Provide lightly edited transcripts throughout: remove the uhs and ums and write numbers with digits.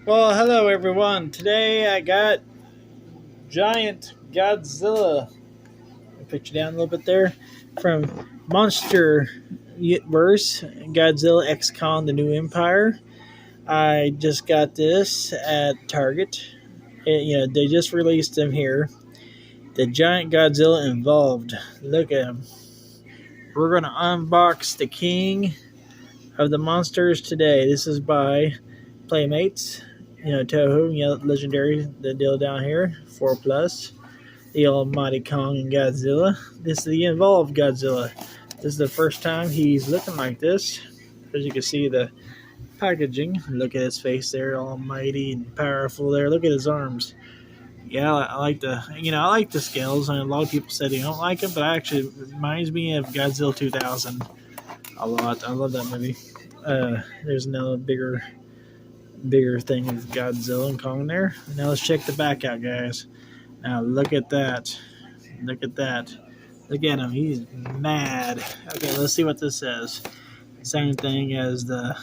Well, hello everyone. Today I got giant Godzilla. I put you down a little bit there from Monster Verse Godzilla X Kong: The New Empire. I just got this at Target. They just released them here. The giant Godzilla involved. Look at him. We're gonna unbox the king of the monsters today. This is by Playmates. Toho, legendary, the deal down here, 4 plus, the Almighty Kong and Godzilla. This is the involved Godzilla. This is the first time he's looking like this. As you can see, the packaging. Look at his face there, almighty and powerful there. Look at his arms. Yeah, I like I like the scales. And a lot of people said they don't like it, but actually it reminds me of Godzilla 2000 a lot. I love that movie. There's another bigger thing of Godzilla and Kong there. Now let's check the back out, guys. Now look at that. Look at that. Look at him. He's mad. Okay, let's see what this says. Same thing as the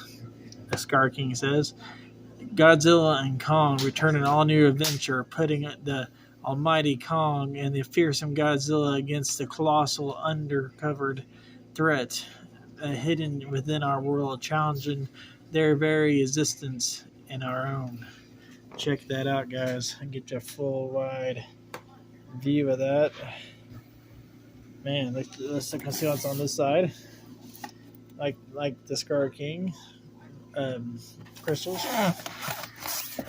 Scar King says. Godzilla and Kong return an all-new adventure, putting the almighty Kong and the fearsome Godzilla against the colossal undercovered threat hidden within our world, challenging their very existence and our own. Check that out, guys. I get you a full wide view of that. Man, let's look and see what's on this side. Like the Scar King crystals.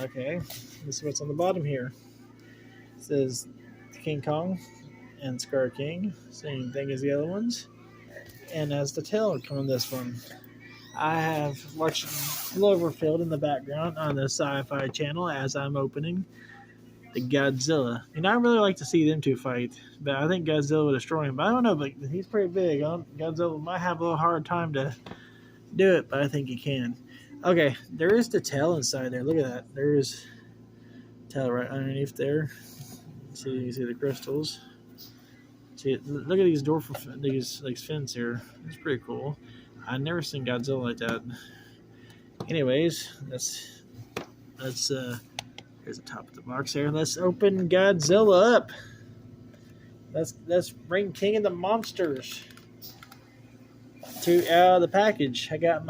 Okay, this is what's on the bottom here. It says King Kong and Scar King, same thing as the other ones. And as the tail come on this one. I have watched Cloverfield in the background on the Sci-Fi channel as I'm opening the Godzilla. And I really like to see them two fight, but I think Godzilla would destroy him. But I don't know, but he's pretty big. Godzilla might have a little hard time to do it, but I think he can. Okay, there is the tail inside there. Look at that. There's tail right underneath there. You see the crystals. See, look at these these like fins here. It's pretty cool. I've never seen Godzilla like that. Anyways, here's the top of the box here. Let's open Godzilla up. Let's bring King of the Monsters out of the package. I got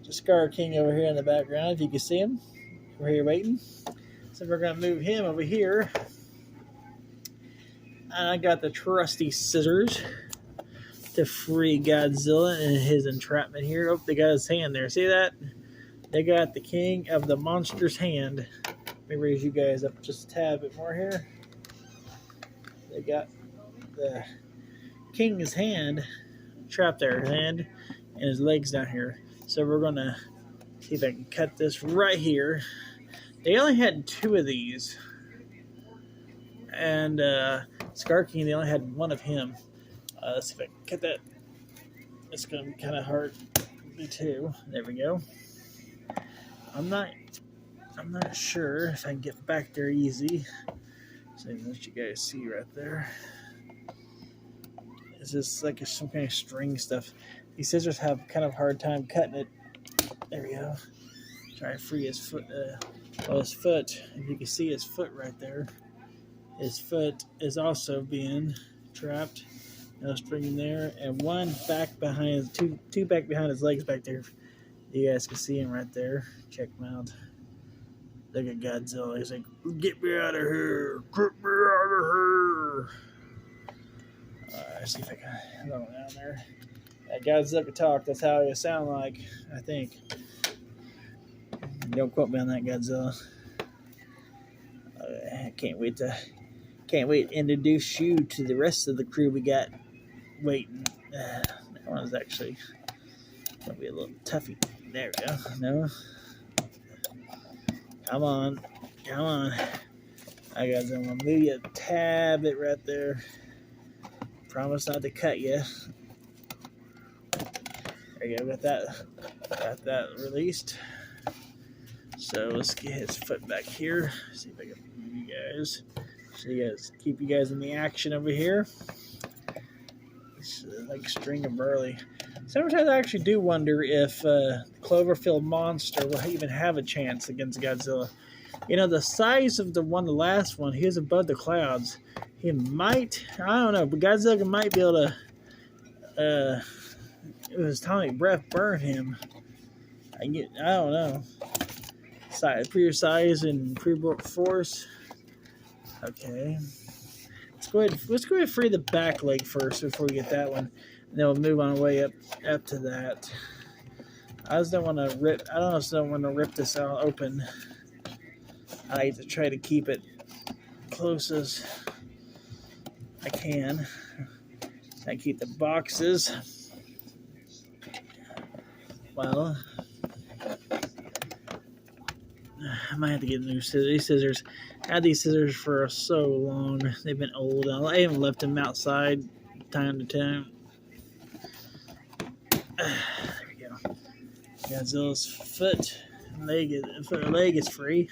Scar King over here in the background. If you can see him, we're here waiting. So we're gonna move him over here. And I got the trusty scissors to free Godzilla and his entrapment here. Oh, they got his hand there. See that? They got the king of the monster's hand. Let me raise you guys up just a tad bit more here. They got the king's hand trapped there, his hand and his legs down here. So we're going to see if I can cut this right here. They only had 2 of these. And Scar King, they only had 1 of him. Let's see if I can cut that. It's going to be kind of hard to do too. There we go. I'm not sure if I can get back there easy. So let you guys see right there. It's just like some kind of string stuff. These scissors have kind of a hard time cutting it. There we go. Try to free his foot. His foot. If you can see his foot right there. His foot is also being trapped. No string there, and 1 back behind, two back behind his legs back there. You guys can see him right there. Check him out. Look at Godzilla. He's like, "Get me out of here! Get me out of here!" Let's see if I can go down there. Godzilla can talk. That's how he sound like. I think. Don't quote me on that, Godzilla. I can't wait to introduce you to the rest of the crew we got waiting. That one's actually gonna be a little toughy. There we go. No. Come on. I got them. I'll move you a tad bit right there. Promise not to cut you. There you go. Got that released. So let's get his foot back here. See if I can move you guys. So keep you guys in the action over here. It's like string of burley. Sometimes I actually do wonder if Cloverfield monster will even have a chance against Godzilla. You know, the size of the last one, he was above the clouds. He might, I don't know, but Godzilla might be able to, his atomic breath burn him. I don't know. Pure size and pre-built force. Okay. Let's go ahead and free the back leg first before we get that one. And then we'll move on way up to that. I just don't want to rip this out open. I like to try to keep it close as I can. I keep the boxes. Well, I might have to get new scissors. These scissors, I had these scissors for so long. They've been old. I even left them outside time to time. There we go. Godzilla's leg is free.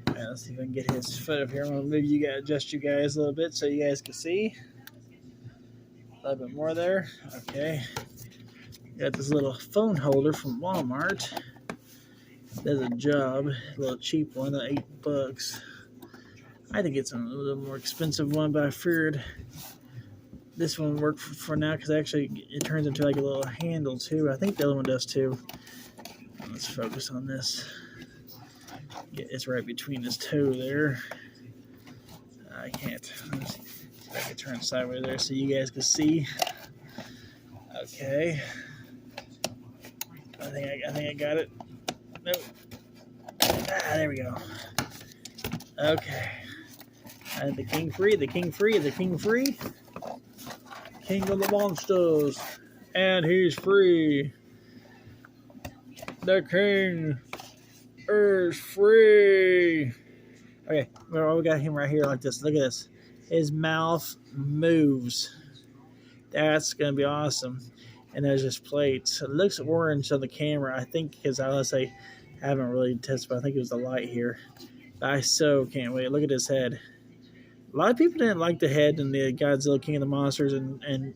Right, let's see if I can get his foot up here. I'm gonna adjust you guys a little bit so you guys can see. A little bit more there. Okay. Got this little phone holder from Walmart. Does a job. A little cheap one, $8. I had to get a little more expensive one, but I figured this one worked for now because actually it turns into like a little handle too. I think the other one does too. Let's focus on this. It's right between his toe there. I can't. Let's see if I can turn sideways there so you guys can see. Okay. I think I got it. Nope. There we go. Okay. And the king free. King of the monsters. And he's free. The king is free. Okay, well, we got him right here like this. Look at this. His mouth moves. That's going to be awesome. And there's his plates. It looks orange on the camera, I think, because I haven't really tested, but I think it was the light here. I so can't wait. Look at his head. A lot of people didn't like the head in the Godzilla King of the Monsters and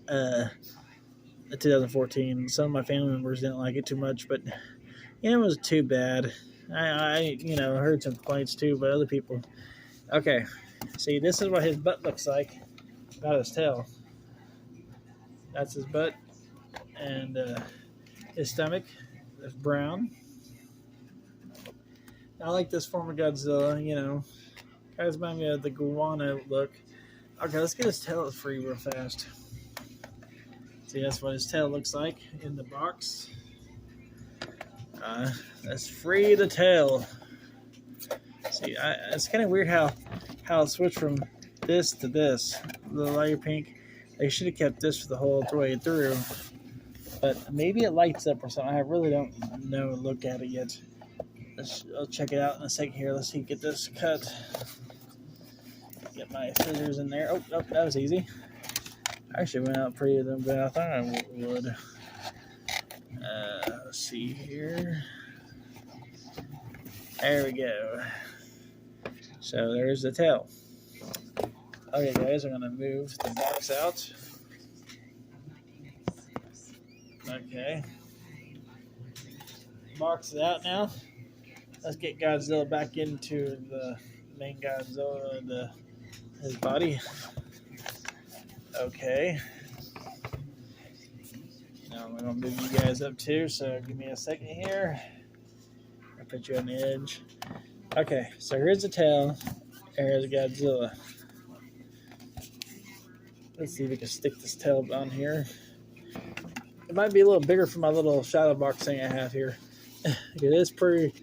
2014. Some of my family members didn't like it too much, but it was too bad. I heard some complaints too, but other people. Okay, see, this is what his butt looks like. Not his tail. That's his butt. And his stomach is brown. I like this form of Godzilla, Kind of reminds me of the guano look. Okay, let's get his tail free real fast. See, that's what his tail looks like in the box. Let's free the tail. See, it's kind of weird how it switched from this to this. The lighter pink. They should have kept this for the whole way through. But maybe it lights up or something. I really don't know. Look at it yet. I'll check it out in a second here. Let's see. Get this cut. Get my scissors in there. Oh, that was easy. I actually went out prettier than I thought I would. Let's see here. There we go. So there's the tail. Okay, guys, I'm going to move the box out. Okay. Box it out now. Let's get Godzilla back into the main Godzilla, his body. Okay. Now I'm going to move you guys up too, so give me a second here. I'll put you on the edge. Okay, so here's the tail. Here's Godzilla. Let's see if we can stick this tail on here. It might be a little bigger for my little shadow box thing I have here. It is pretty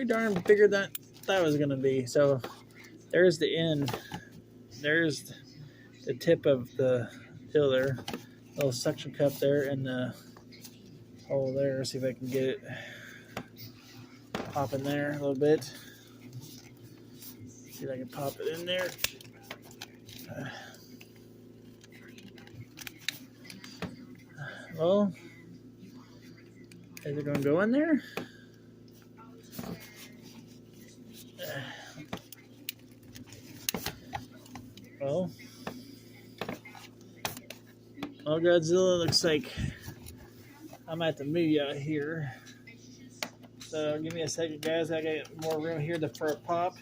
darn bigger than that was going to be. So there's the end. There's the tip of the tail there. Little suction cup there and the hole there. See if I can get it pop in there a little bit. See if I can pop it in there. Well, is it going to go in there? Well, Godzilla looks like I'm at the move you out here. So give me a second, guys. I got more room here for a pop.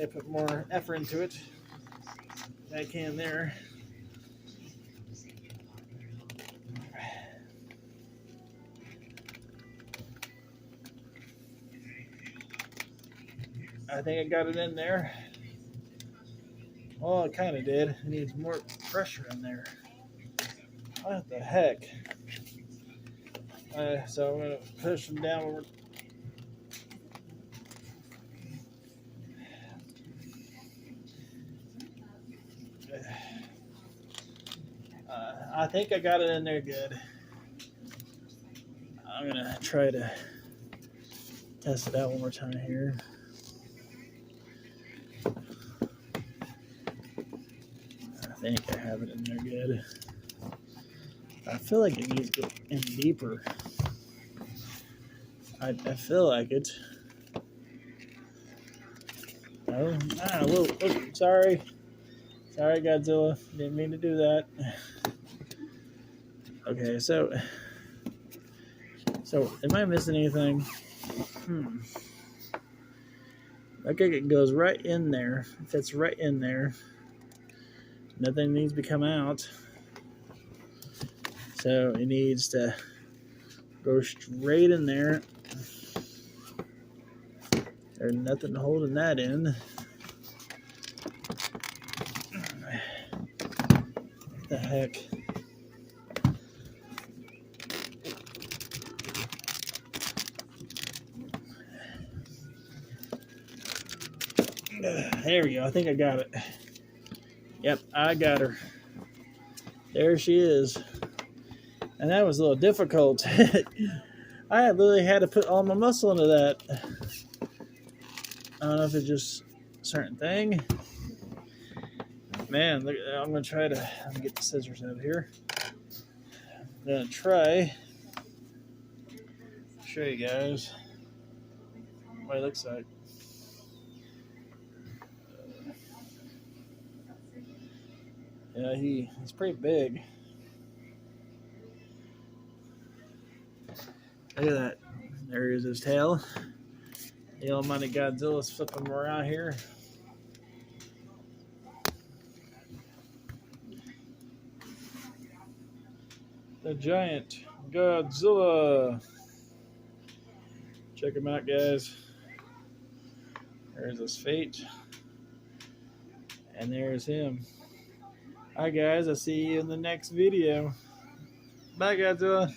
I put more effort into it than I can there. I think I got it in there. Well, it kind of did. It needs more pressure in there. What the heck? So I'm going to push them down. I think I got it in there good. I'm going to try to test it out one more time here. I think I have it in there good. I feel like it needs to go in deeper. I feel like it. Oh, whoa, sorry. Sorry, Godzilla. Didn't mean to do that. Okay, so am I missing anything? Okay, it goes right in there. It fits right in there. Nothing needs to come out. So it needs to go straight in there. There's nothing holding that in. What the heck? There we go. I think I got it. Yep, I got her. There she is. And that was a little difficult. I literally had to put all my muscle into that. I don't know if it's just a certain thing. Man, look, I'm going to try to get the scissors out of here. I'm going to try show you guys what it looks like. Yeah, he's pretty big. Look at that. There is his tail. The almighty Godzilla's flipping him around here. The giant Godzilla. Check him out, guys. There's his feet. And there's him. Alright, guys. I'll see you in the next video. Bye, Godzilla.